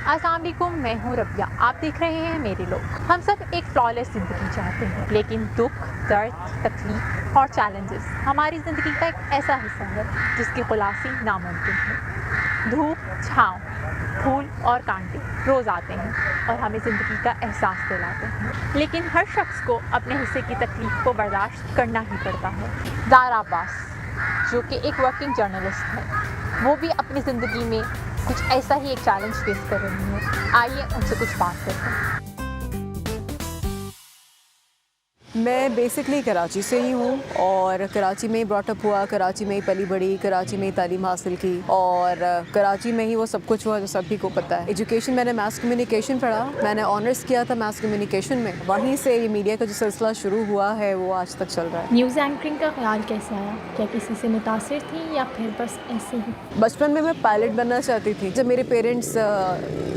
अस्सलाम वालेकुम, मैं हूँ रबिया। आप देख रहे हैं मेरे लोग। हम सब एक फ्लॉलेस ज़िंदगी चाहते हैं, लेकिन दुख, दर्द, तकलीफ और चैलेंजेस हमारी ज़िंदगी का एक ऐसा हिस्सा है जिसकी खुलासी नामुमकिन है। धूप, छाँव, फूल और कांटे रोज़ आते हैं और हमें ज़िंदगी का एहसास दिलाते हैं, लेकिन हर शख्स को अपने हिस्से की तकलीफ को बर्दाश्त करना ही पड़ता है। ज़ारा अब्बास, जो कि एक वर्किंग जर्नलिस्ट है, वो भी अपनी ज़िंदगी में कुछ ऐसा ही एक चैलेंज फेस कर रही है। आइए उनसे कुछ बात करते हैं। मैं बेसिकली कराची से ही हूँ और कराची में ही ब्रॉटअप हुआ, कराची में ही पली बड़ी, कराची में ही तालीम हासिल की और कराची में ही वो सब कुछ हुआ जो सभी को पता है। एजुकेशन मैंने मास कम्युनिकेशन पढ़ा, मैंने ऑनर्स किया था मास कम्युनिकेशन में। वहीं से ये मीडिया का जो सिलसिला शुरू हुआ है वो आज तक चल रहा है। न्यूज़ एंकरिंग का ख्याल कैसे आया? क्या किसी से मुतासिर थी या फिर बस ऐसे ही? बचपन में मैं पायलट बनना चाहती थी। जब मेरे पेरेंट्स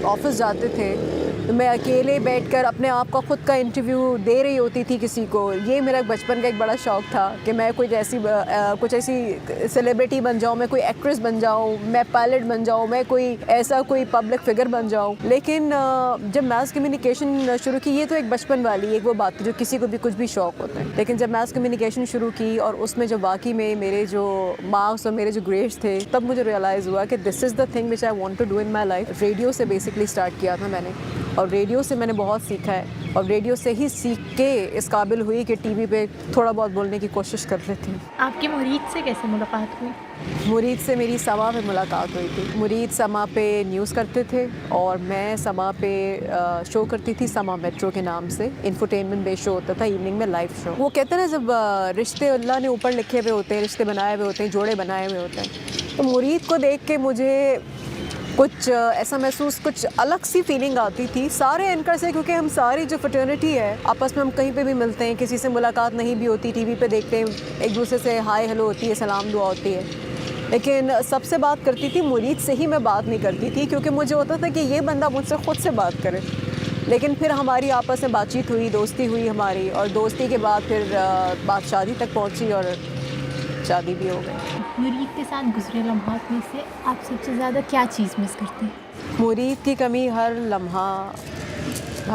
ऑफिस जाते थे तो मैं अकेले बैठकर अपने आप का खुद का इंटरव्यू दे रही होती थी किसी को। ये मेरा बचपन का एक बड़ा शौक़ था कि मैं कुछ ऐसी सेलिब्रिटी बन जाऊँ, मैं कोई एक्ट्रेस बन जाऊँ, मैं पायलट बन जाऊँ, मैं कोई पब्लिक फिगर बन जाऊँ। लेकिन जब मास कम्युनिकेशन शुरू की, ये तो एक बचपन वाली एक वो बात थी जो किसी को भी कुछ भी शौक़ होता है। लेकिन जब मास कम्युनिकेशन शुरू की और उसमें जब वाकई में मेरे जो मार्क्स और मेरे जो ग्रेड्स थे, तब मुझे रियलाइज़ हुआ कि this is the thing which I want to do in my life. Radio से बेसिकली स्टार्ट किया था मैंने और रेडियो से मैंने बहुत सीखा है और रेडियो से ही सीख के इस काबिल हुई कि टीवी पे थोड़ा बहुत बोलने की कोशिश कर लेती हूँ। आपकी मुरीद से कैसे मुलाकात हुई? मुरीद से मेरी समा पे मुलाकात हुई थी। मुरीद समा पे न्यूज़ करते थे और मैं समा पे शो करती थी, समा मेट्रो के नाम से। इंफोटेनमेंट बेस्ड शो होता था, इवनिंग में लाइव शो। वो कहते हैं ना, जब रिश्ते अल्लाह ने ऊपर लिखे हुए होते हैं, रिश्ते बनाए हुए होते हैं, जोड़े बनाए हुए होते हैं, तो मुरीद को देख के मुझे कुछ ऐसा महसूस, कुछ अलग सी फीलिंग आती थी सारे एंकर से, क्योंकि हम सारी जो फ्रेटर्निटी है आपस में हम कहीं पे भी मिलते हैं, किसी से मुलाकात नहीं भी होती, टीवी पे देखते हैं, एक दूसरे से हाय हेलो होती है, सलाम दुआ होती है, लेकिन सबसे बात करती थी मुरीद से ही मैं बात नहीं करती थी, क्योंकि मुझे होता था कि ये बंदा मुझसे ख़ुद से बात करे। लेकिन फिर हमारी आपस में बातचीत हुई, दोस्ती हुई हमारी, और दोस्ती के बाद फिर बात शादी तक पहुँची और शादी भी हो गई। मुरीद के साथ गुजरे लम्हात में से आप सबसे ज़्यादा क्या चीज़ मिस करती हैं? मुरीद की कमी हर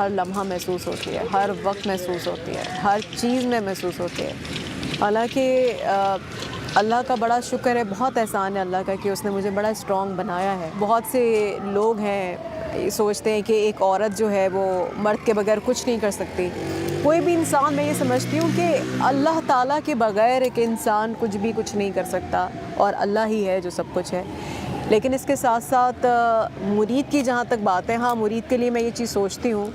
लम्हा महसूस होती है, हर वक्त महसूस होती है, हर चीज़ में महसूस होती है। हालांकि अल्लाह का बड़ा शुक्र है, बहुत एहसान है अल्लाह का कि उसने मुझे बड़ा स्ट्रॉन्ग बनाया है। बहुत से लोग हैं सोचते हैं कि एक औरत जो है वो मर्द के बगैर कुछ नहीं कर सकती। कोई भी इंसान, मैं ये समझती हूँ कि अल्लाह ताला के बगैर एक इंसान कुछ नहीं कर सकता और अल्लाह ही है जो सब कुछ है। लेकिन इसके साथ साथ मुरीद की जहाँ तक बात है, हाँ, मुरीद के लिए मैं ये चीज़ सोचती हूँ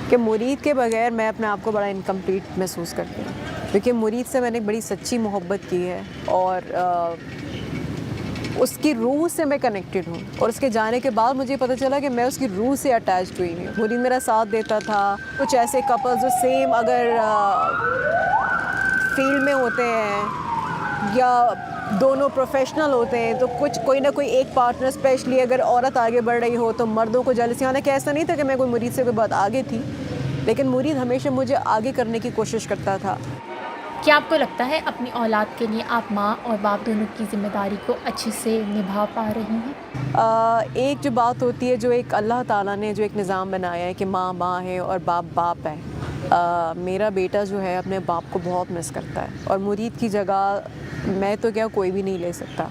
कि मुरीद के बगैर मैं अपने आप को बड़ा इनकम्प्लीट महसूस करती हूँ, क्योंकि मुरीद से मैंने बड़ी सच्ची मोहब्बत की है और उसकी रूह से मैं कनेक्टेड हूँ। और उसके जाने के बाद मुझे पता चला कि मैं उसकी रूह से अटैच्ड हुई हूँ। मुरीद मेरा साथ देता था। कुछ ऐसे कपल्स जो सेम अगर फील्ड में होते हैं या दोनों प्रोफेशनल होते हैं, तो कोई ना कोई एक पार्टनर, स्पेशली अगर औरत आगे बढ़ रही हो तो मर्दों को जेलसी आना। कि ऐसा नहीं था कि मैं कोई मुरीद से कोई बहुत आगे थी, लेकिन मुरीद हमेशा मुझे आगे करने की कोशिश करता था। क्या आपको लगता है अपनी औलाद के लिए आप माँ और बाप दोनों की जिम्मेदारी को अच्छे से निभा पा रही हैं? एक जो बात होती है, जो एक अल्लाह ताला ने जो एक निज़ाम बनाया है कि माँ माँ है और बाप बाप है। मेरा बेटा जो है अपने बाप को बहुत मिस करता है और मुरीद की जगह मैं तो क्या कोई भी नहीं ले सकता।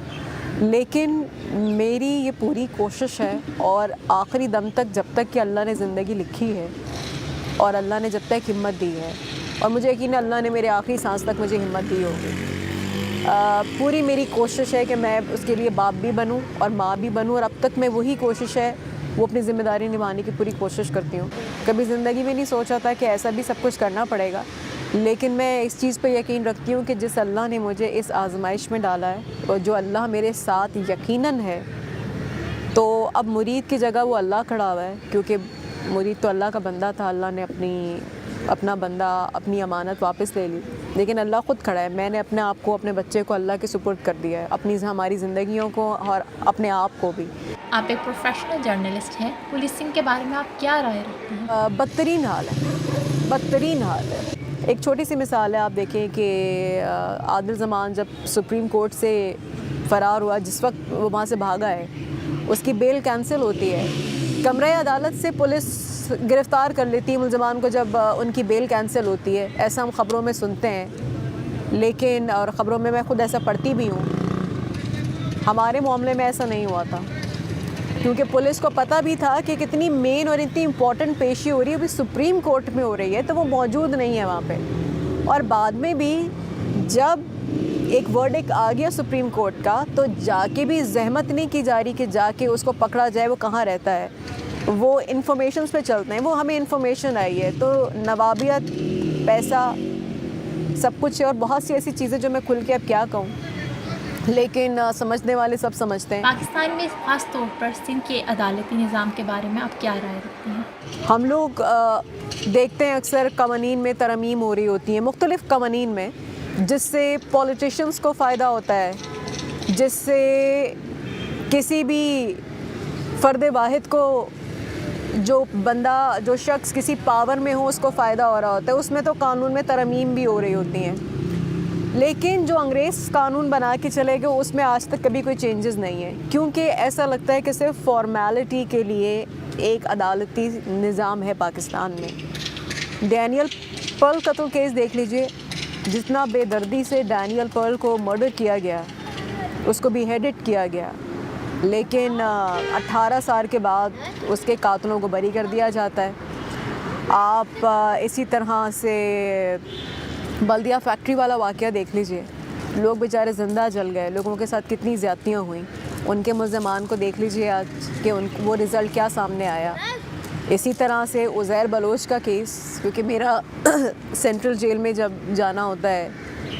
लेकिन मेरी ये पूरी कोशिश है और आखिरी दम तक, जब तक कि अल्लाह ने ज़िंदगी लिखी है और अल्लाह ने जब तक हिम्मत दी है, और मुझे यकीन है अल्लाह ने मेरे आखिरी सांस तक मुझे हिम्मत दी होगी, पूरी मेरी कोशिश है कि मैं उसके लिए बाप भी बनूं और माँ भी बनूं। और अब तक मैं वही कोशिश है, वो अपनी ज़िम्मेदारी निभाने की पूरी कोशिश करती हूँ। कभी ज़िंदगी में नहीं सोचा था कि ऐसा भी सब कुछ करना पड़ेगा, लेकिन मैं इस चीज़ पर यकीन रखती हूँ कि जिस अल्लाह ने मुझे इस आजमाइश में डाला है और जो अल्लाह मेरे साथ यकीनन है, तो अब मुरीद की जगह वो अल्लाह खड़ा हुआ है, क्योंकि मुरीद तो अल्लाह का बंदा था। अल्लाह ने अपना बंदा, अपनी अमानत वापस ले ली, लेकिन अल्लाह ख़ुद खड़ा है। मैंने अपने आप को, अपने बच्चे को अल्लाह के सुपुर्द कर दिया है, हमारी ज़िंदगियों को और अपने आप को भी। आप एक प्रोफेशनल जर्नलिस्ट हैं, पुलिसिंग के बारे में आप क्या राय रखते हैं? बदतरीन हाल है, बदतरीन हाल है। एक छोटी सी मिसाल है, आप देखें कि आदिल ज़मान जब सुप्रीम कोर्ट से फ़रार हुआ, जिस वक्त वो वहाँ से भागा है, उसकी बेल कैंसिल होती है। कमरे अदालत से पुलिस गिरफ़्तार कर लेती है मुलज़मान को जब उनकी बेल कैंसिल होती है, ऐसा हम ख़बरों में सुनते हैं, लेकिन और ख़बरों में मैं ख़ुद ऐसा पढ़ती भी हूँ। हमारे मामले में ऐसा नहीं हुआ था, क्योंकि पुलिस को पता भी था कि कितनी मेन और इतनी इम्पॉर्टेंट पेशी हो रही है, अभी सुप्रीम कोर्ट में हो रही है, तो वो मौजूद नहीं है वहाँ पे। और बाद में भी जब एक वर्डिक्ट आ गया सुप्रीम कोर्ट का, तो जाके भी जहमत नहीं की जा रही कि जाके उसको पकड़ा जाए, वो कहाँ रहता है। वो इन्फॉर्मेशंस पे चलते हैं, वो हमें इन्फॉर्मेशन आई है, तो नवाबियत, पैसा, सब कुछ है। और बहुत सी ऐसी चीज़ें जो मैं खुल के अब क्या कहूँ, लेकिन समझने वाले सब समझते हैं। पाकिस्तान में ख़ास तौर पर सिंध के अदालती निज़ाम के बारे में आप क्या राय रखते हैं? हम लोग देखते हैं अक्सर कवानीन में तरमीम हो रही होती है, मुख्तलिफ़ कवानीन में, जिससे पॉलिटिशियंस को फ़ायदा होता है, जिससे किसी भी फ़र्द वाहिद को, जो शख्स किसी पावर में हो, उसको फ़ायदा हो रहा होता है। उसमें तो कानून में तरमीम भी हो रही होती हैं, लेकिन जो अंग्रेज़ कानून बना के चले गए उसमें आज तक कभी कोई चेंजेस नहीं है, क्योंकि ऐसा लगता है कि सिर्फ फॉर्मेलिटी के लिए एक अदालती निज़ाम है पाकिस्तान में। डैनियल पर्ल कत्ल केस देख लीजिए, जितना बेदर्दी से डैनियल पर्ल को मर्डर किया गया, उसको बेहेडेड किया गया, लेकिन 18 साल के बाद उसके कातलों को बरी कर दिया जाता है। आप इसी तरह से बल्दिया फैक्ट्री वाला वाक़या देख लीजिए, लोग बेचारे ज़िंदा जल गए, लोगों के साथ कितनी ज़्यादतियाँ हुई। उनके मुल्ज़मान को देख लीजिए आज कि वो रिज़ल्ट क्या सामने आया। इसी तरह से उज़ैर बलोच का केस, क्योंकि मेरा सेंट्रल जेल में जब जाना होता है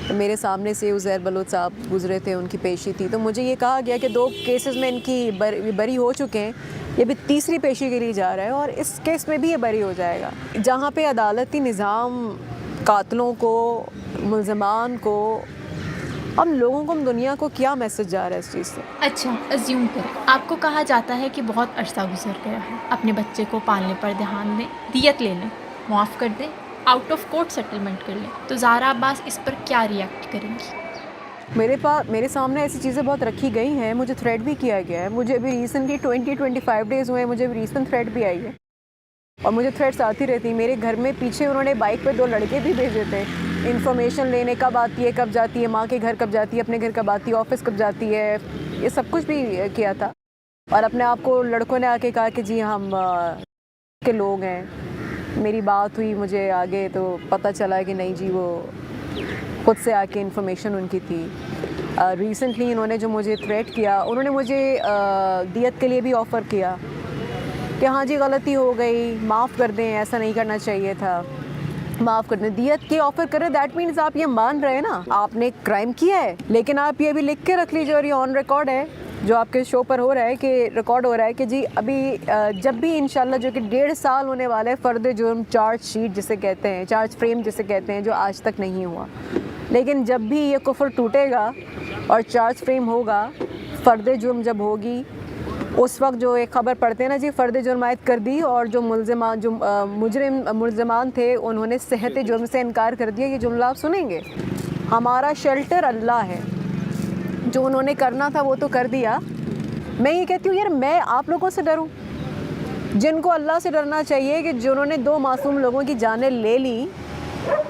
तो मेरे सामने से उज़ैर बलोच साहब गुज़रे थे, उनकी पेशी थी, तो मुझे ये कहा गया कि 2 केसेस में इनकी बरी हो चुके हैं, ये भी तीसरी पेशी के लिए जा रहा है और इस केस में भी ये बरी हो जाएगा। जहाँ पे अदालती निज़ाम कातलों को, मुल्ज़मान को, हम लोगों को, हम दुनिया को क्या मैसेज जा रहा है इस चीज़ से? अच्छा, अज्यूम करें आपको कहा जाता है कि बहुत अरसा गुजर गया है, अपने बच्चे को पालने पर ध्यान दें, दियत ले लें, माफ़ कर दें, आउट ऑफ कोर्ट सेटलमेंट कर लें, तो ज़ारा अब्बास इस पर क्या रिएक्ट करेंगी? मेरे सामने ऐसी चीज़ें बहुत रखी गई हैं, मुझे थ्रेट भी किया गया है। मुझे अभी रिसेंटली 20-25 डेज़ हुए हैं, मुझे रिसेंट थ्रेट भी आई है और मुझे थ्रेट्स आती रहती। मेरे घर में पीछे उन्होंने बाइक पे 2 लड़के भी भेजे थे, इन्फॉर्मेशन लेने, कब आती है, कब जाती है, माँ के घर कब जाती है, अपने घर कब आती है, ऑफिस कब जाती है, ये सब कुछ भी किया था। और अपने आप को लड़कों ने आके कहा कि जी हम के लोग हैं। मेरी बात हुई मुझे आगे तो पता चला कि नहीं जी, वो खुद से आके इन्फॉर्मेशन उनकी थी। रिसेंटली इन्होंने जो मुझे थ्रेट किया, उन्होंने मुझे दियत के लिए भी ऑफ़र किया कि हाँ जी गलती हो गई, माफ़ कर दें, ऐसा नहीं करना चाहिए था, माफ़ कर दें, दियत की ऑफ़र करें। दैट मीन्स आप ये मान रहे हैं ना, आपने क्राइम किया है, लेकिन आप ये भी लिख के रख लीजिए, और ये ऑन रिकॉर्ड है जो आपके शो पर हो रहा है, कि रिकॉर्ड हो रहा है कि जी अभी जब भी इंशाल्लाह, जो कि 1.5 साल होने वाला है, फ़र्द जुर्म चार्ज शीट जिसे कहते हैं, चार्ज फ्रेम जिसे कहते हैं, जो आज तक नहीं हुआ, लेकिन जब भी ये कुफ्र टूटेगा और चार्ज फ्रेम होगा, फ़र्द जुर्म जब होगी, उस वक्त जो एक ख़बर पढ़ते हैं ना जी, फ़र्द जुर्म आयद कर दी और जो मुल्ज़मान थे उन्होंने सेहत जुर्म से इनकार कर दिया। ये जुमला आप सुनेंगे, हमारा शेल्टर अल्लाह है, जो उन्होंने करना था वो तो कर दिया। मैं ये कहती हूँ यार, मैं आप लोगों से डरूँ जिनको अल्लाह से डरना चाहिए, कि जिन्होंने 2 मासूम लोगों की जानें ले ली,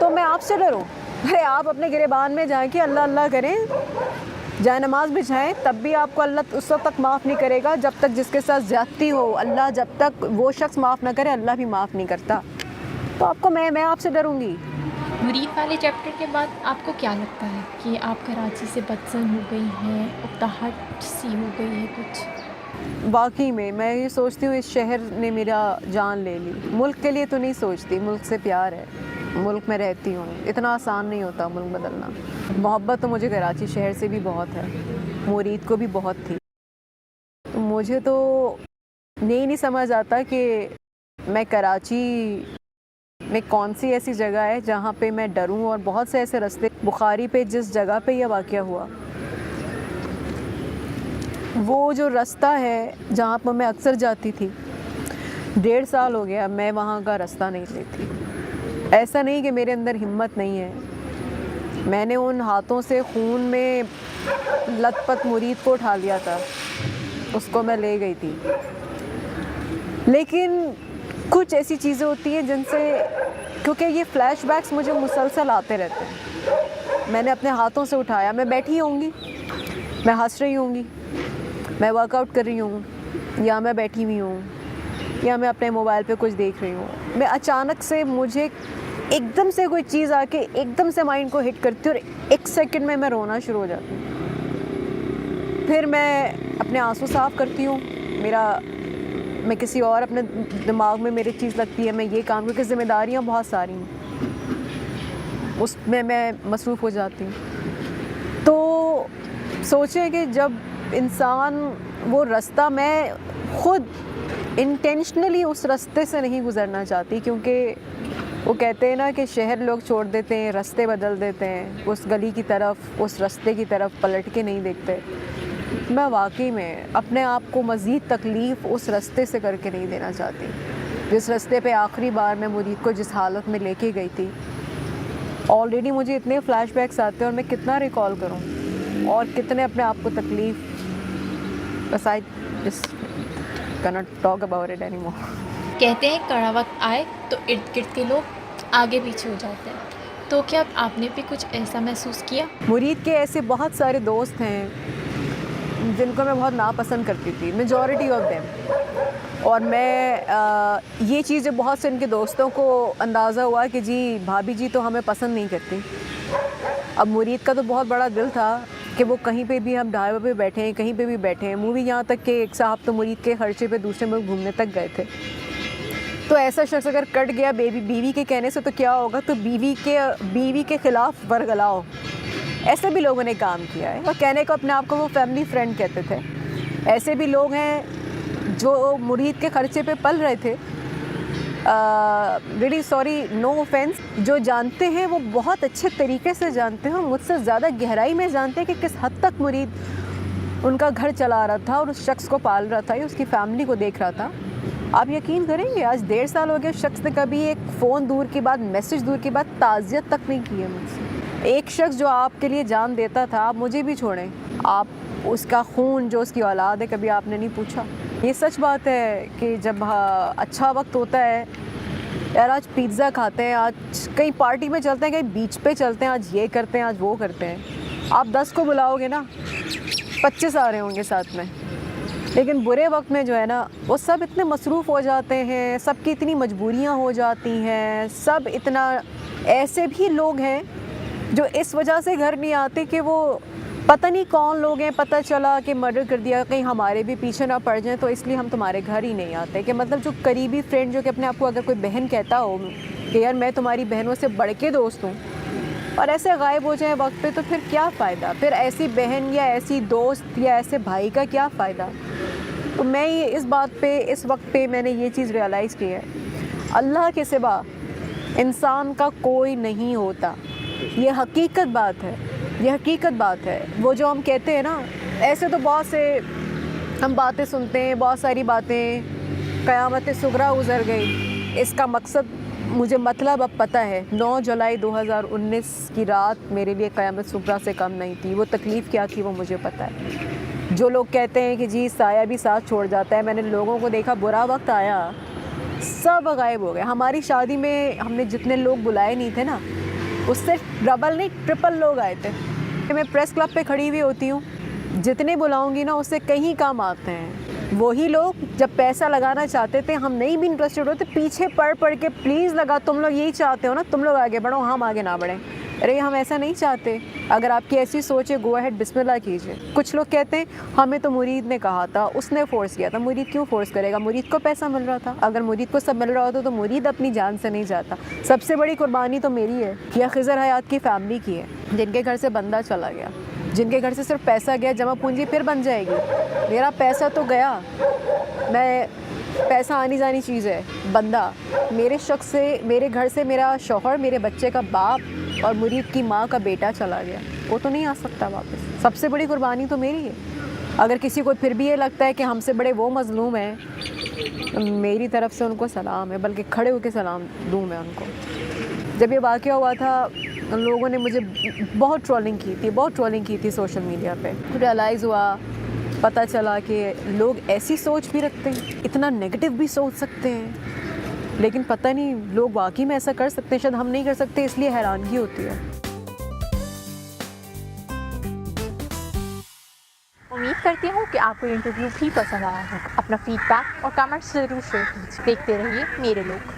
तो मैं आपसे डरूँ? अरे आप अपने गिरेबान में जाके अल्लाह अल्लाह करें, जाए नमाज बिछाएं, तब भी आपको अल्लाह उस वक्त तक माफ़ नहीं करेगा जब तक जिसके साथ ज़्यादती हो, अल्लाह जब तक वो शख्स माफ़ ना करे, अल्लाह भी माफ़ नहीं करता। तो आपको मैं आपसे डरूँगी? मुरीद वाले चैप्टर के बाद आपको क्या लगता है कि आप कराची से बदसन हो गई हैं, उकताहट सी हो गई है कुछ? वाकई में मैं ये सोचती हूँ इस शहर ने मेरा जान ले ली। मुल्क के लिए तो नहीं सोचती, मुल्क से प्यार है, मुल्क में रहती हूँ, इतना आसान नहीं होता मुल्क बदलना। मोहब्बत तो मुझे कराची शहर से भी बहुत है, मुरीद को भी बहुत थी। मुझे तो नहीं समझ आता कि मैं कराची में कौन सी ऐसी जगह है जहाँ पे मैं डरूँ, और बहुत से ऐसे रास्ते, बुखारी पे जिस जगह पे यह वाक़या हुआ, वो जो रास्ता है जहाँ पर मैं अक्सर जाती थी, 1.5 साल हो गया मैं वहाँ का रास्ता नहीं लेती। ऐसा नहीं कि मेरे अंदर हिम्मत नहीं है, मैंने उन हाथों से खून में लथपथ मुरीद को उठा लिया था, उसको मैं ले गई थी। लेकिन कुछ ऐसी चीज़ें होती हैं जिनसे, क्योंकि ये फ्लैशबैक्स मुझे मुसलसल आते रहते हैं। मैंने अपने हाथों से उठाया, मैं बैठी होंगी, मैं हंस रही होंगी, मैं वर्कआउट कर रही हूँ, या मैं बैठी हुई हूँ, या मैं अपने मोबाइल पे कुछ देख रही हूँ, मैं अचानक से मुझे एकदम से कोई चीज़ आके एकदम से माइंड को हिट करती है और 1 सेकंड में मैं रोना शुरू हो जाती हूँ। फिर मैं अपने आंसू साफ़ करती हूँ, मैं किसी और अपने दिमाग में मेरी चीज़ लगती है, मैं ये काम, क्योंकि ज़िम्मेदारियाँ बहुत सारी हैं, उसमें मैं मसरूफ़ हो जाती हूँ। तो सोचें कि जब इंसान वो रास्ता, मैं खुद इंटेंशनली उस रास्ते से नहीं गुज़रना चाहती, क्योंकि वो कहते हैं ना कि शहर लोग छोड़ देते हैं, रास्ते बदल देते हैं, उस गली की तरफ, उस रास्ते की तरफ पलट के नहीं देखते। मैं वाकई में अपने आप को मज़ीद तकलीफ़ उस रास्ते से करके नहीं देना चाहती, जिस रास्ते पे आखिरी बार मैं मुरीद को जिस हालत में लेके गई थी। ऑलरेडी मुझे इतने फ्लैशबैक्स आते हैं और मैं कितना रिकॉल करूं और कितने अपने आप को तकलीफ़, बस I just cannot talk about it anymore. कहते हैं कड़ा वक्त आए तो इर्द गिर्द के लोग आगे पीछे हो जाते हैं, तो क्या आपने भी कुछ ऐसा महसूस किया? मुरीद के ऐसे बहुत सारे दोस्त हैं जिनको मैं बहुत नापसंद करती थी, मेजॉरिटी ऑफ देम। और मैं ये चीज़ें बहुत से इनके दोस्तों को अंदाज़ा हुआ कि जी भाभी जी तो हमें पसंद नहीं करती। अब मुरीद का तो बहुत बड़ा दिल था कि वो कहीं पे भी, हम ढाबे पे बैठे हैं, कहीं पे भी बैठे हैं, मूवी, यहाँ तक कि एक साहब तो मुरीद के खर्चे पे दूसरे मुल्क घूमने तक गए थे। तो ऐसा शख्स अगर कट गया बीवी के कहने से तो क्या होगा, तो बीवी के ख़िलाफ़ बरगलाओ, ऐसे भी लोगों ने काम किया है। और कहने को अपने आप को वो फैमिली फ्रेंड कहते थे। ऐसे भी लोग हैं जो मुरीद के खर्चे पे पल रहे थे, रियली सॉरी, नो ऑफेंस, जो जानते हैं वो बहुत अच्छे तरीके से जानते हैं और मुझसे ज़्यादा गहराई में जानते हैं कि किस हद तक मुरीद उनका घर चला रहा था और उस शख्स को पाल रहा था या उसकी फैमिली को देख रहा था। आप यकीन करेंगे, आज 1.5 साल हो गए, उस शख्स ने कभी एक फ़ोन दूर की बात, मैसेज दूर की बात, ताज़ियत तक नहीं की है मुझसे। एक शख्स जो आपके लिए जान देता था, आप मुझे भी छोड़ें, आप उसका खून जो उसकी औलाद है कभी आपने नहीं पूछा। ये सच बात है कि जब अच्छा वक्त होता है, यार आज पिज़्ज़ा खाते हैं, आज कहीं पार्टी में चलते हैं, कहीं बीच पे चलते हैं, आज ये करते हैं, आज वो करते हैं। आप 10 को बुलाओगे ना, 25 आ रहे होंगे साथ में। लेकिन बुरे वक्त में जो है ना, वो सब इतने मसरूफ़ हो जाते हैं, सबकी इतनी मजबूरियाँ हो जाती हैं, सब इतना, ऐसे भी लोग हैं जो इस वजह से घर नहीं आते कि वो पता नहीं कौन लोग हैं, पता चला कि मर्डर कर दिया, कहीं हमारे भी पीछे ना पड़ जाएं, तो इसलिए हम तुम्हारे घर ही नहीं आते। कि मतलब जो करीबी फ्रेंड, जो कि अपने आप को अगर कोई बहन कहता हो कि यार मैं तुम्हारी बहनों से बढ़ के दोस्त हूँ, और ऐसे गायब हो जाए वक्त पे, तो फिर क्या फ़ायदा? फिर ऐसी बहन या ऐसी दोस्त या ऐसे भाई का क्या फ़ायदा? तो मैं ये इस बात पे, इस वक्त पे मैंने ये चीज़ रियलाइज़ की है, अल्लाह के सिवा इंसान का कोई नहीं होता। ये हकीकत बात है, ये हकीकत बात है। वो जो हम कहते हैं ना, ऐसे तो बहुत से हम बातें सुनते हैं, बहुत सारी बातें, क़यामत सुगरा गुज़र गई, इसका मकसद मुझे मतलब अब पता है। 9 जुलाई 2019 की रात मेरे लिए क़यामत सुगरा से कम नहीं थी। वो तकलीफ़ क्या थी वो मुझे पता है। जो लोग कहते हैं कि जी साया भी साथ छोड़ जाता है, मैंने लोगों को देखा, बुरा वक्त आया सब गायब हो गए। हमारी शादी में हमने जितने लोग बुलाए नहीं थे ना, उससे डबल नहीं ट्रिपल लोग आए थे। मैं प्रेस क्लब पे खड़ी हुई होती हूँ, जितने बुलाऊंगी ना उससे कहीं कम आते हैं। वही लोग जब पैसा लगाना चाहते थे, हम नहीं भी इंटरेस्टेड होते, पीछे पढ़ के प्लीज़ लगा, तुम लोग यही चाहते हो ना, तुम लोग आगे बढ़ो, हम आगे ना बढ़ें। अरे हम ऐसा नहीं चाहते। अगर आपकी ऐसी सोच है, गो अहेड, बिस्मिल्लाह कीजिए। कुछ लोग कहते हैं हमें तो मुरीद ने कहा था, उसने फ़ोर्स किया था। मुरीद क्यों फ़ोर्स करेगा? मुरीद को पैसा मिल रहा था। अगर मुरीद को सब मिल रहा होता तो मुरीद अपनी जान से नहीं जाता। सबसे बड़ी कुर्बानी तो मेरी है या खिज़र हयात की फ़ैमिली की है, जिनके घर से बंदा चला गया, जिनके घर से सिर्फ पैसा गया, जमा पूंजी फिर बन जाएगी। मेरा पैसा तो गया, मैं पैसा आनी जानी चीज़ है, बंदा मेरे शख्स से, मेरे घर से मेरा शौहर, मेरे बच्चे का बाप और मुरीद की माँ का बेटा चला गया, वो तो नहीं आ सकता वापस। सबसे बड़ी कुर्बानी तो मेरी है। अगर किसी को फिर भी ये लगता है कि हमसे बड़े वो मज़लूम हैं, तो मेरी तरफ से उनको सलाम है, बल्कि खड़े होकर सलाम दूँ मैं उनको। जब ये वाक़या हुआ था, लोगों ने मुझे बहुत ट्रोलिंग की थी सोशल मीडिया पे। रियलाइज़ हुआ पता चला कि लोग ऐसी सोच भी रखते हैं, इतना नेगेटिव भी सोच सकते हैं, लेकिन पता नहीं लोग वाकई में ऐसा कर सकते हैं। शायद हम नहीं कर सकते, इसलिए हैरानगी होती है। उम्मीद करती हूँ कि आपको इंटरव्यू भी पसंद आया होगा। अपना फीडबैक और कमेंट्स ज़रूर शेयर कीजिए। देखते रहिए मेरे लोग।